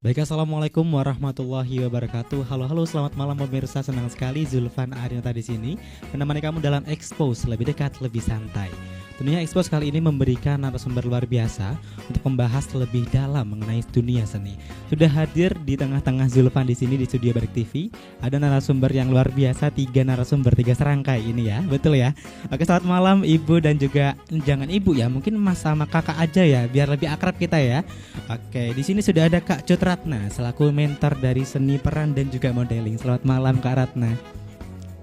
Baik, assalamualaikum warahmatullahi wabarakatuh. Halo, halo, selamat malam pemirsa. Senang sekali Zulfan Aryanata di sini menemani kamu dalam Expose lebih dekat, lebih santai. Tentunya Expose kali ini memberikan narasumber luar biasa untuk membahas lebih dalam mengenai dunia seni. Sudah hadir di tengah-tengah Zulfan di sini di studio Barik TV. Ada narasumber yang luar biasa, 3 narasumber, 3 serangkai ini ya, betul ya. Oke, selamat malam Ibu dan juga jangan Ibu ya, mungkin Mas sama Kakak aja ya, biar lebih akrab kita ya. Oke, di sini sudah ada Kak Cut Ratna selaku mentor dari seni peran dan juga modeling. Selamat malam Kak Ratna.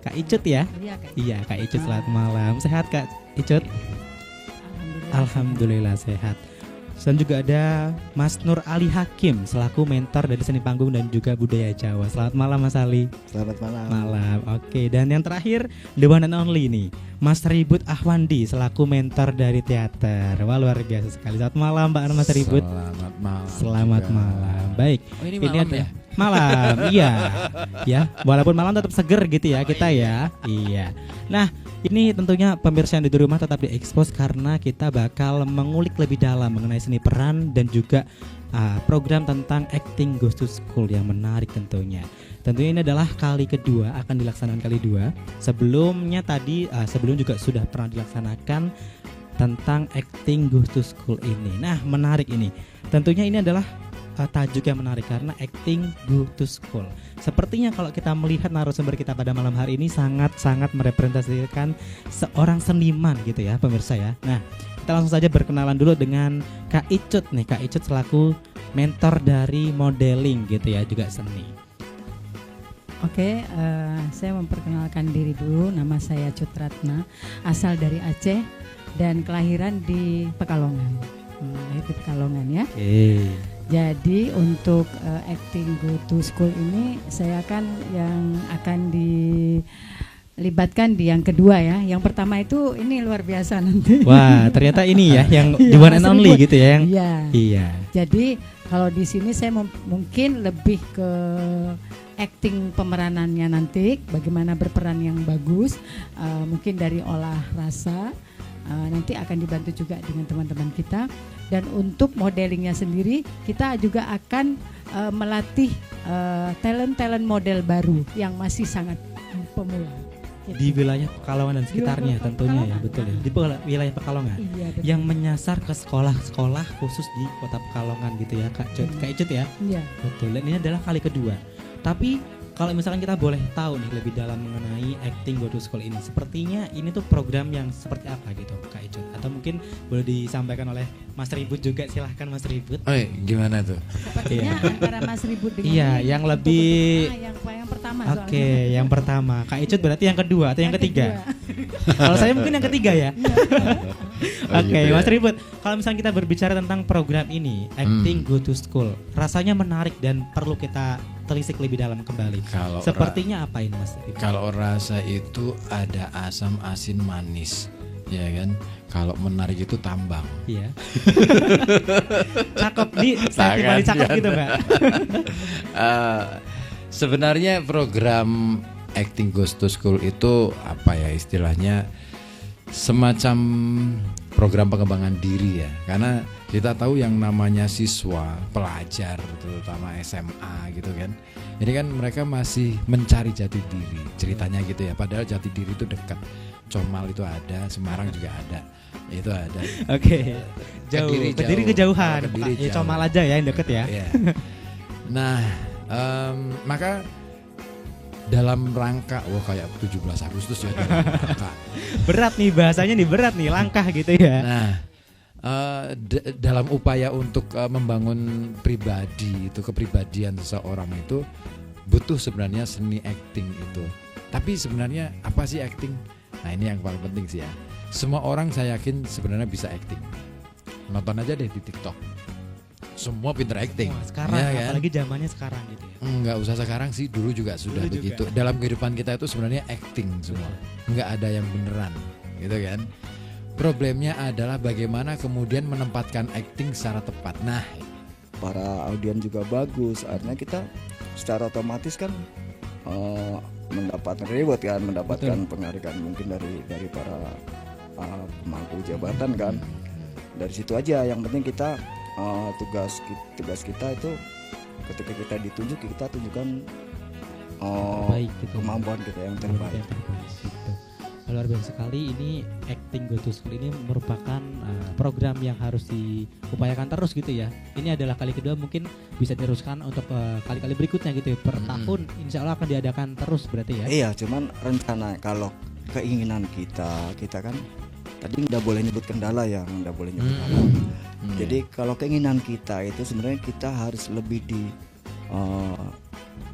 Kak Icut ya? Iya, Kak Icut, selamat malam. Sehat Kak Icut? Alhamdulillah sehat. Dan juga ada Mas Nur Ali Hakim selaku mentor dari seni panggung dan juga budaya Jawa. Selamat malam Mas Ali. Selamat malam. Malam. Oke, dan yang terakhir the one and only nih, Mas Ribut Ahwandi selaku mentor dari teater. Wah, luar biasa sekali. Selamat malam Mbak Mas Ribut. Selamat malam. Selamat juga. malam. Baik. Oh, ini malam ada ya? Malam. Iya. Ya, walaupun malam tetap seger gitu ya kita ya. Iya. Nah, ini tentunya pemirsa yang di rumah tetap di-expose karena kita bakal mengulik lebih dalam mengenai seni peran dan juga program tentang Acting Goes to School yang menarik tentunya. Tentunya ini adalah kali kedua, akan dilaksanakan kali 2. Sebelumnya tadi sebelum juga sudah pernah dilaksanakan tentang Acting Goes to School ini. Nah, menarik ini. Tentunya ini adalah tajuk yang menarik karena Acting Go to School. Sepertinya kalau kita melihat narasumber kita pada malam hari ini sangat-sangat merepresentasikan seorang seniman gitu ya pemirsa ya. Nah, kita langsung saja berkenalan dulu dengan Kak Icut nih. Kak Icut selaku mentor dari modeling gitu ya, juga seni. Oke, saya memperkenalkan diri dulu. Nama saya Cut Ratna, asal dari Aceh dan kelahiran di Pekalongan. Lahir di Pekalongan ya. Jadi untuk Acting Go to School ini saya akan dilibatkan di yang kedua ya. Yang pertama itu ini luar biasa nanti. Wah, ternyata ini ya yang the one and only gitu ya yang. Iya. Iya. Jadi kalau di sini saya mungkin lebih ke acting pemeranannya nanti, bagaimana berperan yang bagus, mungkin dari olah rasa. Nanti akan dibantu juga dengan teman-teman kita. Dan untuk modelingnya sendiri kita juga akan melatih talent-talent model baru yang masih sangat pemula gitu. Di wilayah Pekalongan dan sekitarnya tentunya ya, betul ya. Di wilayah Pekalongan. Iya, betul. Yang menyasar ke sekolah-sekolah khusus di Kota Pekalongan gitu ya Kak Icut ya. Iya. Betul. Dan ini adalah kali kedua. Tapi kalau misalkan kita boleh tahu nih lebih dalam mengenai Acting Go to School ini, sepertinya ini tuh program yang seperti apa gitu Kak Icut? Atau mungkin boleh disampaikan oleh Mas Ribut juga, silahkan Mas Ribut. Oh, gimana tuh? Sepertinya antara Mas Ribut dengan yang lebih yang pertama. Oke, yang pertama. Kak Icut berarti yang kedua atau yang ketiga? Kalau saya mungkin yang ketiga ya. Oke, gitu ya. Mas Ribut, kalau misalnya kita berbicara tentang program ini, Acting Go to School, rasanya menarik dan perlu kita telisik lebih dalam kembali. Sepertinya apa ini Mas Ribut? Kalau rasa itu ada asam, asin, manis, ya kan? Kalau menarik itu tambang. Iya. Cakep nih, saya kembali cakep gitu Mbak. Sebenarnya program Acting Goes to School itu apa ya istilahnya, semacam program pengembangan diri ya. Karena kita tahu yang namanya siswa, pelajar terutama SMA gitu kan. Jadi kan mereka masih mencari jati diri, ceritanya gitu ya. Padahal jati diri itu dekat. Comal itu ada, Semarang juga ada. Itu ada. Oke. Jauh. Kediri kejauhan. Kediri ya Comal aja ya yang deket ya. Iya. Nah, maka dalam rangka kayak 17 Agustus ya dalam rangka. Berat nih bahasanya nih, berat nih langkah gitu ya. Nah, dalam upaya untuk membangun pribadi itu, kepribadian seseorang itu butuh sebenarnya seni acting itu. Tapi sebenarnya apa sih acting? Nah, ini yang paling penting sih ya. Semua orang saya yakin sebenarnya bisa acting. Nonton aja deh di TikTok. Semua pinter acting. Wah, sekarang ya, kan? apalagi zamannya sekarang gitu ya. Enggak usah sekarang sih, dulu juga sudah Dulu begitu. juga. Dalam kehidupan kita itu sebenarnya acting semua. Enggak ada yang beneran, gitu kan. Problemnya adalah bagaimana kemudian menempatkan acting secara tepat. Nah, para audien juga bagus, artinya kita secara otomatis kan mendapatkan reward kan, mendapatkan penghargaan mungkin dari para pemangku jabatan kan. Dari situ aja, yang penting kita tugas kita itu ketika kita ditunjuk kita tunjukkan Baik gitu. kemampuan kita yang terbaik. Gitu. Luar biasa sekali, ini Acting Go to School ini merupakan program yang harus diupayakan terus gitu ya. Ini adalah kali kedua, mungkin bisa diteruskan untuk kali-kali berikutnya gitu ya. Per tahun insya Allah akan diadakan terus berarti ya. Iya, cuman rencana kalau keinginan kita kan tadi nggak boleh nyebut kendala ya, nggak boleh nyebut kendala. Jadi kalau keinginan kita itu sebenarnya kita harus lebih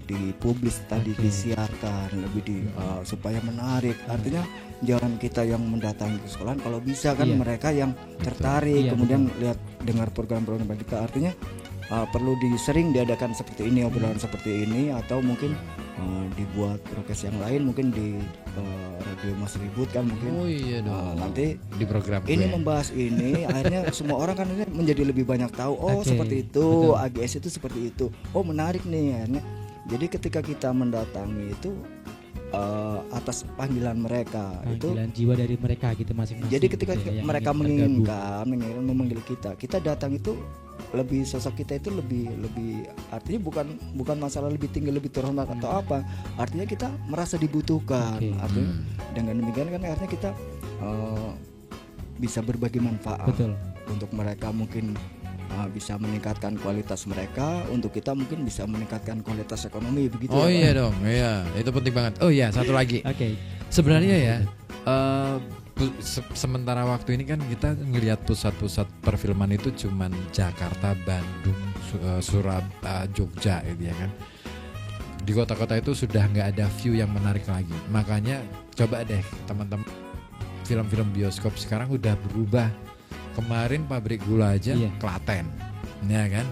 dipublis tadi, disiarkan lebih supaya menarik. Artinya jangan kita yang mendatangi ke sekolah, kalau bisa kan mereka yang tertarik kemudian lihat dengar program-program kita. Artinya perlu sering diadakan seperti ini, obrolan seperti ini, atau mungkin dibuat broadcast yang lain, mungkin di radio Mas Ribut kan mungkin. Oh iya dong. Nanti di program ini gue. membahas ini akhirnya semua orang kan ini menjadi lebih banyak tahu. Oh Oke, seperti itu, betul. AGS itu seperti itu. Oh menarik nih akhirnya. Jadi ketika kita mendatangi itu atas panggilan mereka Panggilan jiwa dari mereka gitu masing-masing. jadi ketika gitu ya, yang mereka ingin tergabung. menginginkan memanggil kita datang itu lebih, sosok kita itu lebih artinya bukan masalah lebih tinggi lebih terhormat atau apa, artinya kita merasa dibutuhkan. Oke. Artinya dengan demikian kan akhirnya kita bisa berbagi manfaat. Betul. Untuk mereka mungkin bisa meningkatkan kualitas mereka, untuk kita mungkin bisa meningkatkan kualitas ekonomi begitu. Oh ya, Pak? iya dong, iya itu penting banget. Oh iya satu lagi. Oke. Sebenarnya ya sementara waktu ini kan kita ngelihat pusat-pusat perfilman itu cuman Jakarta, Bandung, Surabaya, Jogja gitu ya kan. Di kota-kota itu sudah nggak ada view yang menarik lagi. Makanya coba deh teman-teman, film-film bioskop sekarang udah berubah. Kemarin Pabrik Gula aja Klaten, ya kan.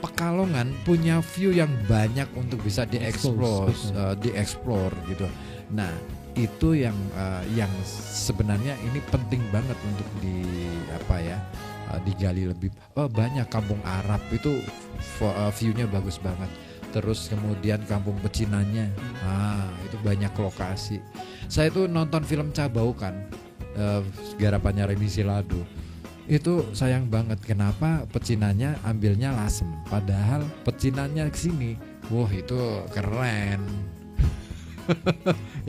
Pekalongan punya view yang banyak untuk bisa dieksplor gitu. Nah itu yang sebenarnya ini penting banget untuk digali lebih banyak. Kampung Arab itu view-nya bagus banget. Terus kemudian Kampung Pecinannya, itu banyak lokasi. Saya tuh nonton film Cabau kan, garapannya Remi Silado. Itu sayang banget kenapa pecinannya ambilnya Lasem, padahal pecinannya kesini, wah itu keren.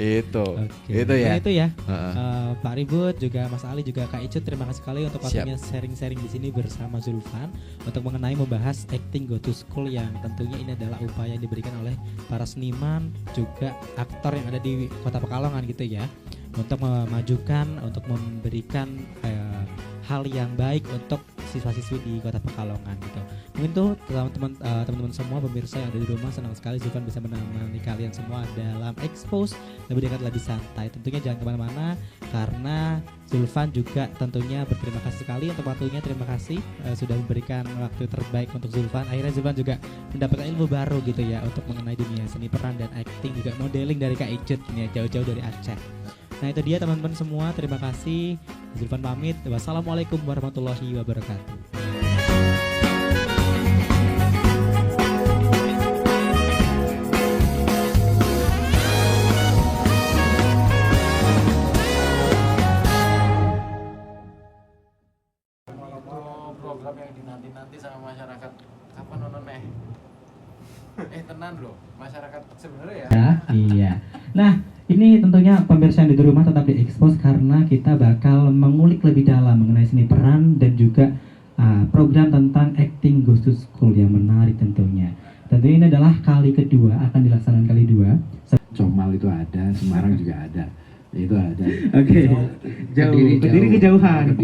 itu ya. Nah, itu ya. Pak Ribut juga Mas Ali juga Kak Icut, terima kasih sekali untuk waktunya sharing-sharing di sini bersama Zulfan untuk mengenai membahas Acting Go to School yang tentunya ini adalah upaya yang diberikan oleh para seniman juga aktor yang ada di Kota Pekalongan gitu ya, untuk memajukan, untuk memberikan hal yang baik untuk siswa-siswi di Kota Pekalongan gitu. Mungkin tuh teman-teman semua pemirsa yang ada di rumah, senang sekali Zulfan bisa menemani kalian semua dalam expose lebih dekat, lebih santai. Tentunya jangan kemana-mana karena Zulfan juga tentunya berterima kasih sekali untuk waktunya. Terima kasih sudah memberikan waktu terbaik untuk Zulfan. Akhirnya Zulfan juga mendapatkan ilmu baru gitu ya untuk mengenai dunia seni peran dan acting, juga modeling dari Kak Icut nih, jauh-jauh dari Aceh. Nah itu dia teman-teman semua, terima kasih. Zulfan pamit. Wassalamualaikum warahmatullahi wabarakatuh. Program yang dinanti-nanti sama masyarakat, kapan nontonnya? Tenan loh, masyarakat sebenarnya ya. Iya. Nah, ini tentunya pemirsa yang di rumah tetap diekspos karena kita bakal mengulik lebih dalam mengenai seni peran dan juga program tentang Acting Goes to School yang menarik tentunya. Tentunya ini adalah kali kedua, akan dilaksanakan kali 2. Comal itu ada, Semarang juga ada. Itu ada. Oke. Jauh. Berdiri kejauhan.